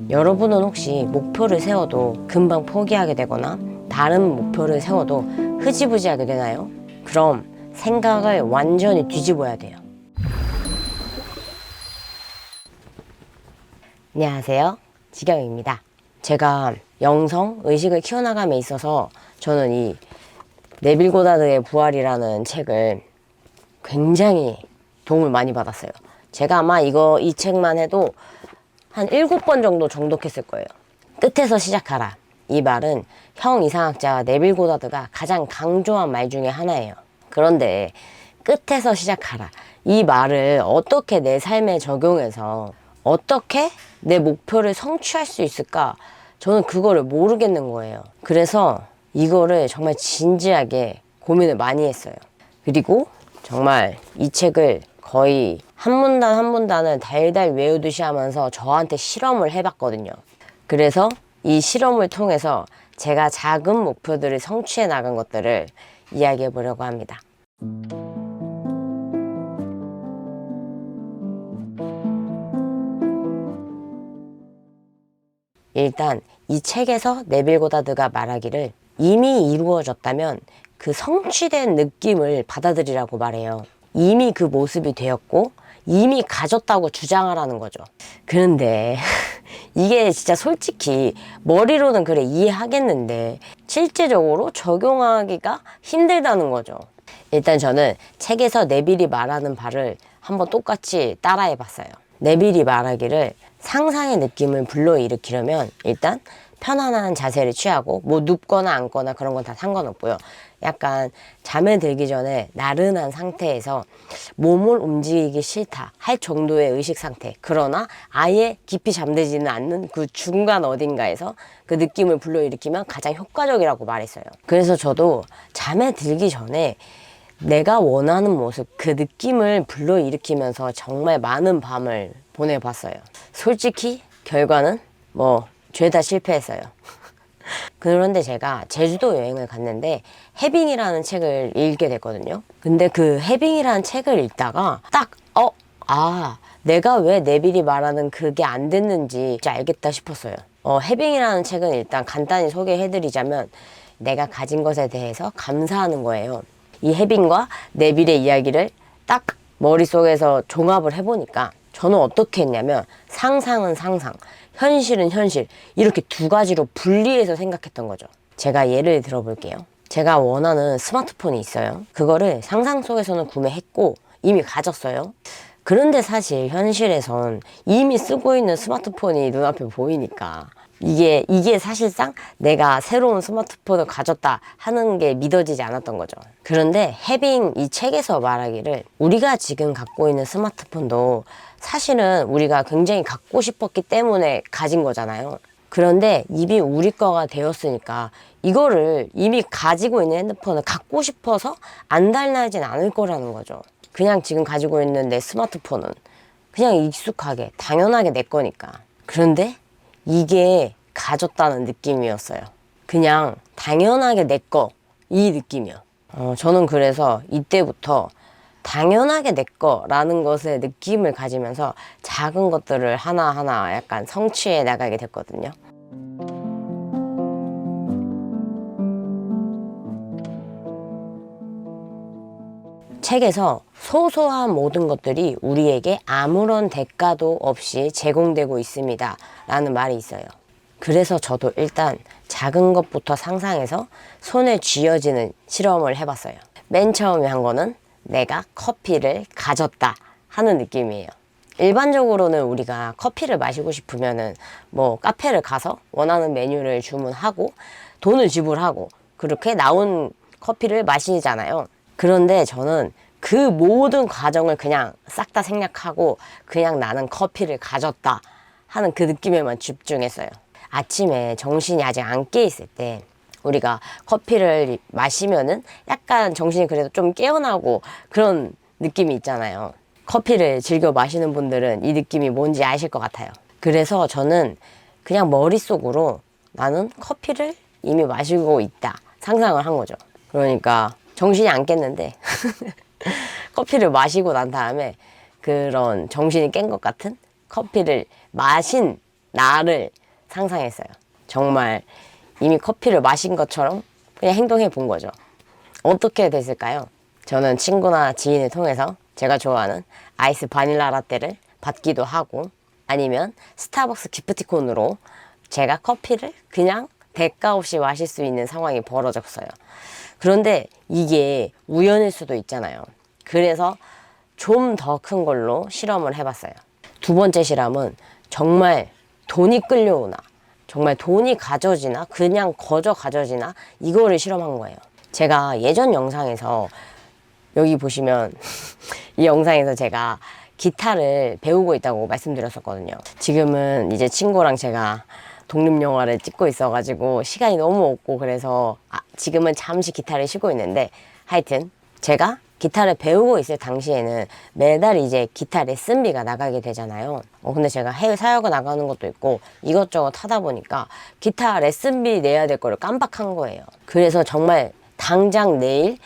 여러분은 혹시 목표를 세워도 금방 포기하게 되거나 다른 목표를 세워도 흐지부지하게 되나요? 그럼 생각을 완전히 뒤집어야 돼요. 안녕하세요, 지경입니다. 제가 영성, 의식을 키워나감에 있어서 저는 이 네빌 고다드의 부활이라는 책을 굉장히 도움을 많이 받았어요. 제가 아마 이 책만 해도 한 7번 정도 정독했을 거예요. 끝에서 시작하라. 이 말은 형 이상학자 네빌 고다드가 가장 강조한 말 중에 하나예요. 그런데 끝에서 시작하라. 이 말을 어떻게 내 삶에 적용해서 어떻게 내 목표를 성취할 수 있을까? 저는 그거를 모르겠는 거예요. 그래서 이거를 정말 진지하게 고민을 많이 했어요. 그리고 정말 이 책을 거의 한 문단 한 문단을 달달 외우듯이 하면서 저한테 실험을 해봤거든요. 그래서 이 실험을 통해서 제가 작은 목표들을 성취해 나간 것들을 이야기해 보려고 합니다. 일단 이 책에서 네빌 고다드가 말하기를 이미 이루어졌다면 그 성취된 느낌을 받아들이라고 말해요. 이미 그 모습이 되었고 이미 가졌다고 주장하라는 거죠. 그런데 이게 진짜 솔직히 머리로는 그래 이해하겠는데 실제적으로 적용하기가 힘들다는 거죠. 일단 저는 책에서 네빌이 말하는 바를 한번 똑같이 따라해 봤어요. 네빌이 말하기를 상상의 느낌을 불러일으키려면 일단 편안한 자세를 취하고 뭐 눕거나 앉거나 그런 건 다 상관없고요. 약간 잠에 들기 전에 나른한 상태에서 몸을 움직이기 싫다 할 정도의 의식 상태, 그러나 아예 깊이 잠들지는 않는 그 중간 어딘가에서 그 느낌을 불러일으키면 가장 효과적이라고 말했어요. 그래서 저도 잠에 들기 전에 내가 원하는 모습, 그 느낌을 불러일으키면서 정말 많은 밤을 보내봤어요. 솔직히 결과는 뭐 죄다 실패했어요. 그런데 제가 제주도 여행을 갔는데 해빙이라는 책을 읽게 됐거든요. 근데 그 해빙이라는 책을 읽다가 딱 내가 왜 네빌이 말하는 그게 안 됐는지 알겠다 싶었어요. 해빙이라는 책은 일단 간단히 소개해드리자면 내가 가진 것에 대해서 감사하는 거예요. 이 해빙과 네빌의 이야기를 딱 머릿속에서 종합을 해보니까 저는 어떻게 했냐면 상상은 상상, 현실은 현실, 이렇게 두 가지로 분리해서 생각했던 거죠. 제가 예를 들어볼게요. 제가 원하는 스마트폰이 있어요. 그거를 상상 속에서는 구매했고 이미 가졌어요. 그런데 사실 현실에선 이미 쓰고 있는 스마트폰이 눈앞에 보이니까 이게 사실상 내가 새로운 스마트폰을 가졌다 하는 게 믿어지지 않았던 거죠. 그런데 해빙 이 책에서 말하기를 우리가 지금 갖고 있는 스마트폰도 사실은 우리가 굉장히 갖고 싶었기 때문에 가진 거잖아요. 그런데 이미 우리 거가 되었으니까 이거를 이미 가지고 있는 핸드폰을 갖고 싶어서 안달나진 않을 거라는 거죠. 그냥 지금 가지고 있는 내 스마트폰은 그냥 익숙하게 당연하게 내 거니까. 그런데 이게 가졌다는 느낌이었어요. 그냥 당연하게 내 거, 이 느낌이요. 저는 그래서 이때부터 당연하게 내 거라는 것에 느낌을 가지면서 작은 것들을 하나하나 약간 성취해 나가게 됐거든요. 책에서 소소한 모든 것들이 우리에게 아무런 대가도 없이 제공되고 있습니다 라는 말이 있어요. 그래서 저도 일단 작은 것부터 상상해서 손에 쥐어지는 실험을 해봤어요. 맨 처음에 한 거는 내가 커피를 가졌다 하는 느낌이에요. 일반적으로는 우리가 커피를 마시고 싶으면은 뭐 카페를 가서 원하는 메뉴를 주문하고 돈을 지불하고 그렇게 나온 커피를 마시잖아요. 그런데 저는 그 모든 과정을 그냥 싹 다 생략하고 그냥 나는 커피를 가졌다 하는 그 느낌에만 집중했어요. 아침에 정신이 아직 안 깨 있을 때 우리가 커피를 마시면은 약간 정신이 그래도 좀 깨어나고 그런 느낌이 있잖아요. 커피를 즐겨 마시는 분들은 이 느낌이 뭔지 아실 것 같아요. 그래서 저는 그냥 머릿속으로 나는 커피를 이미 마시고 있다 상상을 한 거죠. 그러니까 정신이 안 깼는데 커피를 마시고 난 다음에 그런 정신이 깬 것 같은 커피를 마신 나를 상상했어요. 정말 이미 커피를 마신 것처럼 그냥 행동해 본 거죠. 어떻게 됐을까요? 저는 친구나 지인을 통해서 제가 좋아하는 아이스 바닐라 라떼를 받기도 하고, 아니면 스타벅스 기프티콘으로 제가 커피를 그냥 대가 없이 마실 수 있는 상황이 벌어졌어요. 그런데 이게 우연일 수도 있잖아요. 그래서 좀 더 큰 걸로 실험을 해봤어요. 두 번째 실험은 정말 돈이 끌려오나, 정말 돈이 가져지나, 그냥 거저 가져지나, 이거를 실험한 거예요. 제가 예전 영상에서, 여기 보시면 이 영상에서 제가 기타를 배우고 있다고 말씀드렸었거든요. 지금은 이제 친구랑 제가 독립영화를 찍고 있어가지고 시간이 너무 없고, 그래서 지금은 잠시 기타를 쉬고 있는데, 하여튼 제가 기타를 배우고 있을 당시에는 매달 이제 기타 레슨비가 나가게 되잖아요. 근데 제가 해외 사역을 나가는 것도 있고 이것저것 하다 보니까 기타 레슨비 내야 될 거를 깜빡한 거예요. 그래서 정말 당장 내일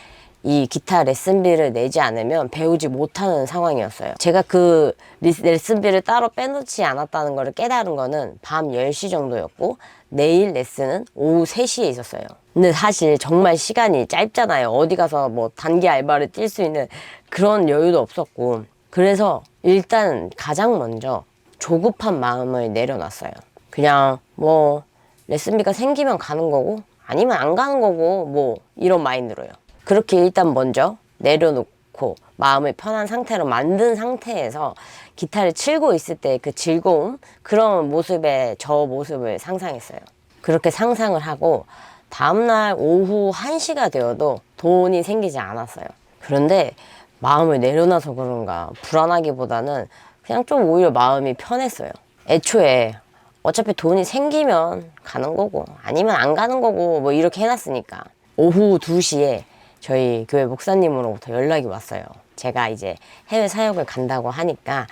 이 기타 레슨비를 내지 않으면 배우지 못하는 상황이었어요. 제가 그 레슨비를 따로 빼놓지 않았다는 걸 깨달은 거는 밤 10시 정도였고, 내일 레슨은 오후 3시에 있었어요. 근데 사실 정말 시간이 짧잖아요. 어디 가서 뭐 단기 알바를 뛸 수 있는 그런 여유도 없었고, 그래서 일단 가장 먼저 조급한 마음을 내려놨어요. 그냥 뭐 레슨비가 생기면 가는 거고 아니면 안 가는 거고, 뭐 이런 마인드로요. 그렇게 일단 먼저 내려놓고 마음을 편한 상태로 만든 상태에서 기타를 치고 있을 때 그 즐거움, 그런 모습의 저 모습을 상상했어요. 그렇게 상상을 하고 다음날 오후 1시가 되어도 돈이 생기지 않았어요. 그런데 마음을 내려놔서 그런가 불안하기보다는 그냥 좀 오히려 마음이 편했어요. 애초에 어차피 돈이 생기면 가는 거고 아니면 안 가는 거고 뭐 이렇게 해놨으니까. 오후 2시에 저희 교회 목사님으로부터 연락이 왔어요. 제가 이제 해외 사역을 간다고 하니까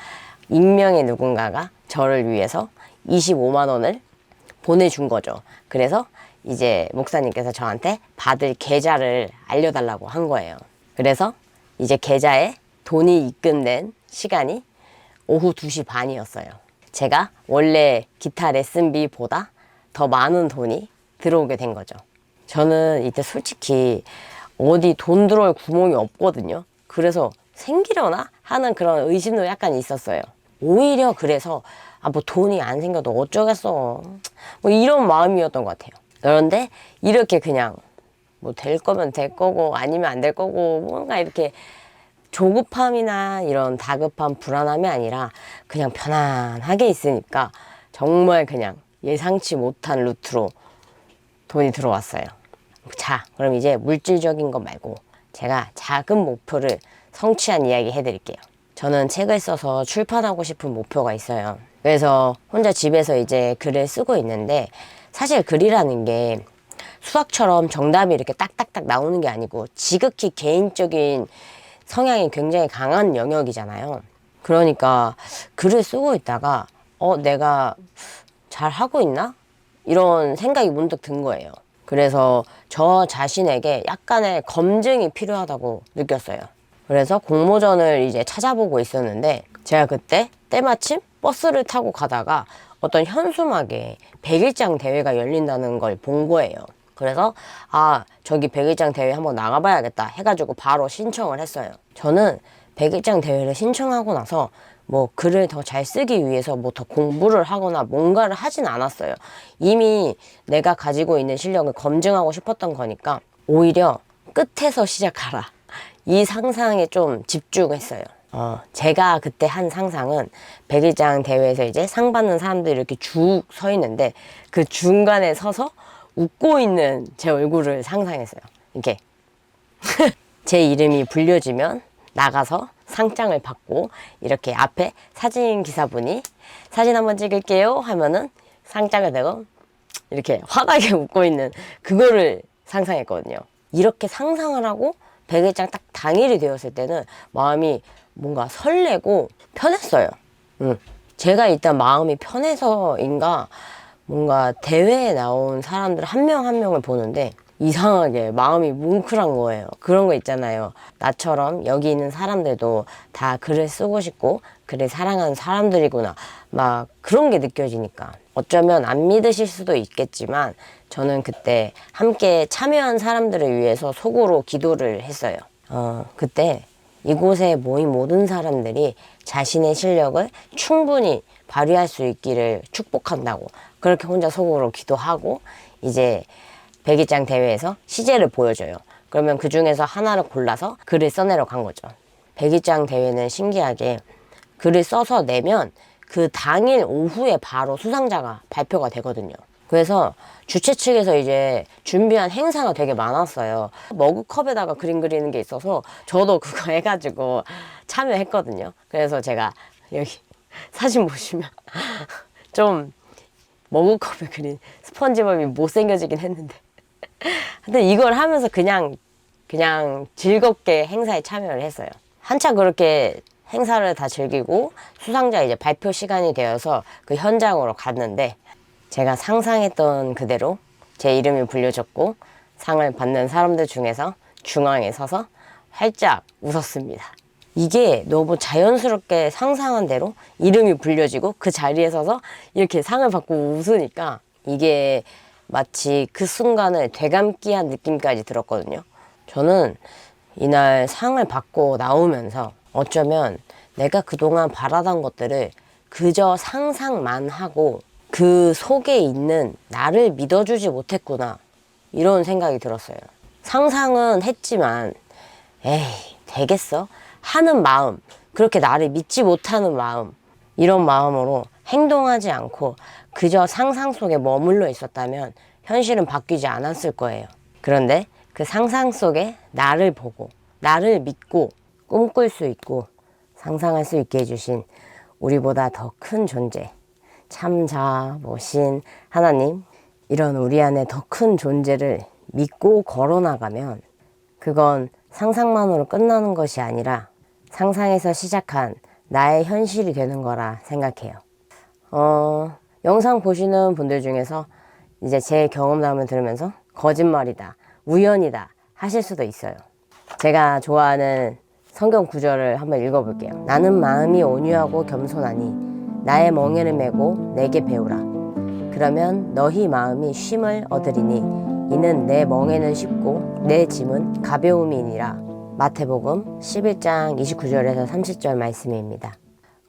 익명의 누군가가 저를 위해서 25만 원을 보내준 거죠. 그래서 이제 목사님께서 저한테 받을 계좌를 알려달라고 한 거예요. 그래서 이제 계좌에 돈이 입금된 시간이 오후 2시 반이었어요. 제가 원래 기타 레슨비보다 더 많은 돈이 들어오게 된 거죠. 저는 이때 솔직히 어디 돈 들어올 구멍이 없거든요. 그래서 생기려나 하는 그런 의심도 약간 있었어요. 오히려 그래서 뭐 돈이 안 생겨도 어쩌겠어, 뭐 이런 마음이었던 것 같아요. 그런데 이렇게 그냥 뭐 될 거면 될 거고 아니면 안 될 거고, 뭔가 이렇게 조급함이나 이런 다급함, 불안함이 아니라 그냥 편안하게 있으니까 정말 그냥 예상치 못한 루트로 돈이 들어왔어요. 자, 그럼 이제 물질적인 것 말고 제가 작은 목표를 성취한 이야기 해드릴게요. 저는 책을 써서 출판하고 싶은 목표가 있어요. 그래서 혼자 집에서 이제 글을 쓰고 있는데, 사실 글이라는 게 수학처럼 정답이 이렇게 딱딱딱 나오는 게 아니고 지극히 개인적인 성향이 굉장히 강한 영역이잖아요. 그러니까 글을 쓰고 있다가 내가 잘 하고 있나? 이런 생각이 문득 든 거예요. 그래서 저 자신에게 약간의 검증이 필요하다고 느꼈어요. 그래서 공모전을 이제 찾아보고 있었는데, 제가 그때 때마침 버스를 타고 가다가 어떤 현수막에 100일장 대회가 열린다는 걸 본 거예요. 그래서 저기 100일장 대회 한번 나가봐야겠다 해가지고 바로 신청을 했어요. 저는 100일장 대회를 신청하고 나서 뭐 글을 더 잘 쓰기 위해서 뭐 더 공부를 하거나 뭔가를 하진 않았어요. 이미 내가 가지고 있는 실력을 검증하고 싶었던 거니까 오히려 끝에서 시작하라, 이 상상에 좀 집중했어요. 제가 그때 한 상상은 100일장 대회에서 이제 상 받는 사람들이 이렇게 쭉 서 있는데 그 중간에 서서 웃고 있는 제 얼굴을 상상했어요. 이렇게 제 이름이 불려지면 나가서 상장을 받고, 이렇게 앞에 사진 기사분이 사진 한번 찍을게요 하면은 상장을 대고 이렇게 환하게 웃고 있는 그거를 상상했거든요. 이렇게 상상을 하고 100일장 딱 당일이 되었을 때는 마음이 뭔가 설레고 편했어요. 제가 일단 마음이 편해서인가 뭔가 대회에 나온 사람들 한 명 한 명을 보는데 이상하게 마음이 뭉클한 거예요. 그런 거 있잖아요. 나처럼 여기 있는 사람들도 다 글을 쓰고 싶고 글을 사랑하는 사람들이구나, 막 그런 게 느껴지니까. 어쩌면 안 믿으실 수도 있겠지만 저는 그때 함께 참여한 사람들을 위해서 속으로 기도를 했어요. 그때 이곳에 모인 모든 사람들이 자신의 실력을 충분히 발휘할 수 있기를 축복한다고 그렇게 혼자 속으로 기도하고 이제 백이장 대회에서 시제를 보여줘요. 그러면 그 중에서 하나를 골라서 글을 써내러 간 거죠. 백이장 대회는 신기하게 글을 써서 내면 그 당일 오후에 바로 수상자가 발표가 되거든요. 그래서 주최 측에서 이제 준비한 행사가 되게 많았어요. 머그컵에다가 그림 그리는 게 있어서 저도 그거 해가지고 참여했거든요. 그래서 제가 여기 사진 보시면 좀 머그컵에 그린 스펀지밥이 못생겨지긴 했는데 근데 이걸 하면서 그냥 즐겁게 행사에 참여를 했어요. 한참 그렇게 행사를 다 즐기고 수상자 이제 발표 시간이 되어서 그 현장으로 갔는데 제가 상상했던 그대로 제 이름이 불려졌고 상을 받는 사람들 중에서 중앙에 서서 활짝 웃었습니다. 이게 너무 자연스럽게 상상한 대로 이름이 불려지고 그 자리에 서서 이렇게 상을 받고 웃으니까 이게 마치 그 순간을 되감기 한 느낌까지 들었거든요. 저는 이날 상을 받고 나오면서 어쩌면 내가 그동안 바라던 것들을 그저 상상만 하고 그 속에 있는 나를 믿어주지 못했구나 이런 생각이 들었어요. 상상은 했지만 에이 되겠어? 하는 마음, 그렇게 나를 믿지 못하는 마음, 이런 마음으로 행동하지 않고 그저 상상 속에 머물러 있었다면 현실은 바뀌지 않았을 거예요. 그런데 그 상상 속에 나를 보고 나를 믿고 꿈꿀 수 있고 상상할 수 있게 해주신 우리보다 더 큰 존재, 참자, 신, 하나님, 이런 우리 안에 더 큰 존재를 믿고 걸어나가면 그건 상상만으로 끝나는 것이 아니라 상상에서 시작한 나의 현실이 되는 거라 생각해요. 영상 보시는 분들 중에서 이제 제 경험담을 들으면서 거짓말이다, 우연이다 하실 수도 있어요. 제가 좋아하는 성경 구절을 한번 읽어볼게요. 나는 마음이 온유하고 겸손하니 나의 멍에를 메고 내게 배우라. 그러면 너희 마음이 쉼을 얻으리니 이는 내 멍에는 쉽고 내 짐은 가벼움이니라. 마태복음 11장 29절에서 30절 말씀입니다.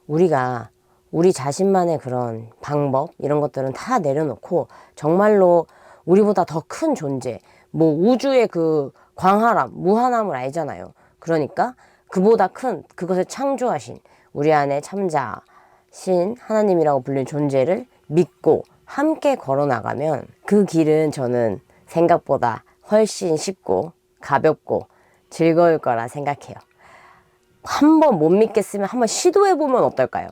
우리가 우리 자신만의 그런 방법 이런 것들은 다 내려놓고 정말로 우리보다 더 큰 존재, 뭐 우주의 그 광활함, 무한함을 알잖아요. 그러니까 그보다 큰 그것을 창조하신 우리 안에 참자신 하나님이라고 불린 존재를 믿고 함께 걸어나가면 그 길은 저는 생각보다 훨씬 쉽고 가볍고 즐거울 거라 생각해요. 한번 못 믿겠으면 한번 시도해보면 어떨까요?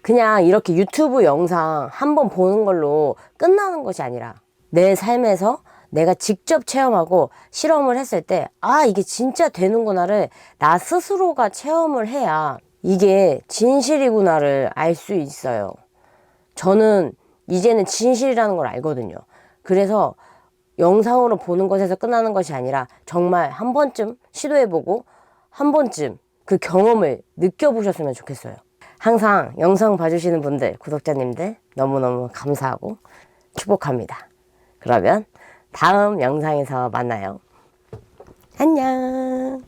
그냥 이렇게 유튜브 영상 한번 보는 걸로 끝나는 것이 아니라 내 삶에서 내가 직접 체험하고 실험을 했을 때 이게 진짜 되는구나를 나 스스로가 체험을 해야 이게 진실이구나를 알 수 있어요. 저는 이제는 진실이라는 걸 알거든요. 그래서 영상으로 보는 것에서 끝나는 것이 아니라 정말 한 번쯤 시도해보고 한 번쯤 그 경험을 느껴보셨으면 좋겠어요. 항상 영상 봐주시는 분들, 구독자님들 너무너무 감사하고 축복합니다. 그러면 다음 영상에서 만나요. 안녕.